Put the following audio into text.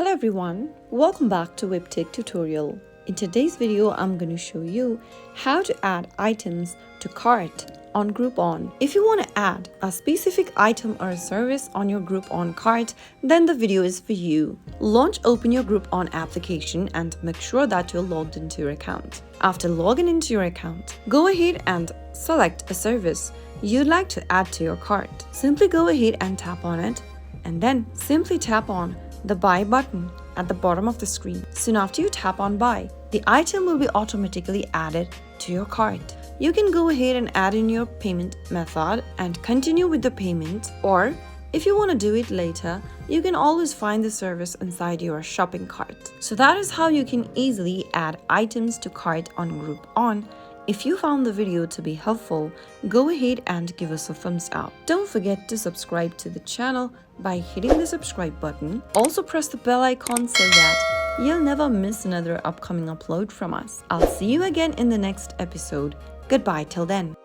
Hello everyone, welcome back to Webtech Tutorial. In today's video, I'm going to show you how to add items to cart on Groupon. If you want to add a specific item or a service on your Groupon cart, then the video is for you. Open your Groupon application and make sure that you're logged into your account. After logging into your account, go ahead and select a service you'd like to add to your cart. Simply go ahead and tap on it, and then simply tap on the buy button at the bottom of the screen. Soon after you tap on buy, the item will be automatically added to your cart. You can go ahead and add in your payment method and continue with the payment, or if you want to do it later, you can always find the service inside your shopping cart. So that is how you can easily add items to cart on Groupon. If you found the video to be helpful, go ahead and give us a thumbs up. Don't forget to subscribe to the channel by hitting the subscribe button. Also press the bell icon so that you'll never miss another upcoming upload from us. I'll see you again in the next episode. Goodbye till then.